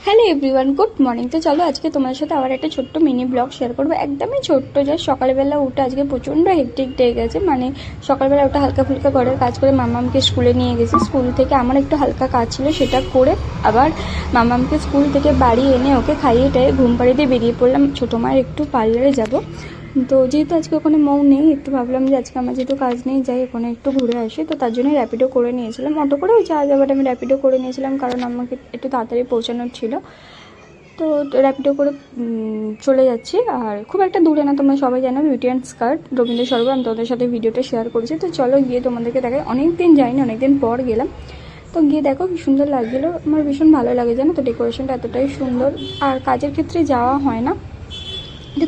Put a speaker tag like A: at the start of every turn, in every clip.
A: Hello everyone, good morning. তো চলো আজকে তোমার সাথে আবার একটা ছোট্ট মিনি ব্লগ শেয়ার করবো, একদমই ছোট্ট। যা সকালবেলা উঠে আজকে প্রচণ্ড হেক্টিক ডে গেছে, মানে সকালবেলা উঠে হালকা ফুলকা ঘরের কাজ করে মামামকে স্কুলে নিয়ে গেছি। স্কুল থেকে আমার একটু হালকা কাজ ছিল, সেটা করে আবার মামামকে স্কুল থেকে বাড়ি এনে ওকে খাইয়ে টাইয়ে ঘুম পাড়িয়ে দিয়ে বেরিয়ে পড়লাম ছোটো মায়ের একটু পার্লারে যাব। তো যেহেতু আজকে ওখানে মৌ নেই, একটু ভাবলাম যে আজকে আমার যেহেতু কাজ নেই, যাই ওখানে একটু ঘুরে আসি। তো তার জন্য র্যাপিডো করে নিয়েছিলাম, অটো করে ওই যাওয়াটা আমি র্যাপিডো করে নিয়েছিলাম, কারণ আমাকে একটু তাড়াতাড়ি পৌঁছানোর ছিল। তো র্যাপিডো করে চলে যাচ্ছি, আর খুব একটা দূরে না, তোমরা সবাই জানো beauty and skirt Rabindra Sarobar. আমি তোমাদের সাথে ভিডিওটা শেয়ার করেছি। তো চলো গিয়ে তোমাদেরকে দেখাই, অনেক দিন যাইনি, অনেক দিন পর গেলাম। তো গিয়ে দেখো কি সুন্দর লাগছিলো, আমার ভীষণ ভালো লাগে জানো তো, ডেকোরেশনটা এতটাই সুন্দর। আর কাজের ক্ষেত্রে যাওয়া হয় না।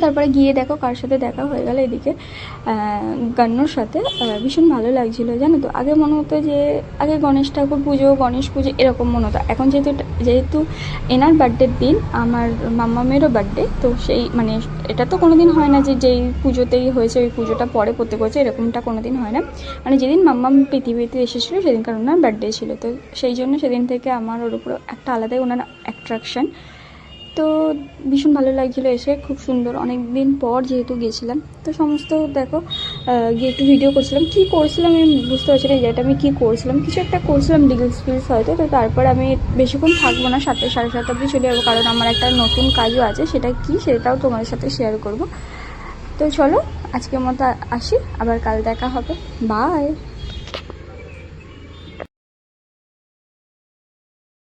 A: তারপরে গিয়ে দেখো কার সাথে দেখা হয়ে গেল, এদিকে গান্নুর সাথে। ভীষণ ভালো লাগছিলো জানো তো। আগে মনে হতো যে আগে গণেশ ঠাকুর পুজো, গণেশ পুজো এরকম মনে হতো। এখন যেহেতু এনার বার্থডের দিন, আমার মাম্মামেরও বার্থডে, তো সেই মানে এটা তো কোনো দিন হয় না যে যেই পুজোতেই হয়েছে ওই পুজোটা পরে করতে করছে, এরকমটা কোনো দিন হয় না। মানে যেদিন মাম্মাম পৃথিবীতে এসেছিলো সেদিনকার ওনার বার্থডে ছিল, তো সেই জন্য সেদিন থেকে আমার ওর উপর একটা আলাদাই ওনার অ্যাট্রাকশান। তো ভীষণ ভালো লাগছিলো এসে, খুব সুন্দর। অনেক দিন পর যেহেতু গেছিলাম, তো সমস্ত দেখো গিয়ে একটু ভিডিও করছিলাম। কী করছিলাম আমি বুঝতে পারছি না, যেটা আমি কী করছিলাম, কিছু একটা করছিলাম, রিলস ফিলস হয়তো। তো তারপর আমি বেশিক্ষণ থাকবো না, 7টা সাড়ে 7টা অবধি চলে যাবো, কারণ আমার একটা নতুন কাজও আছে, সেটা কি সেটাও তোমাদের সাথে শেয়ার করব। তো চলো আজকের মতো আসি, আবার কাল দেখা হবে, বাই।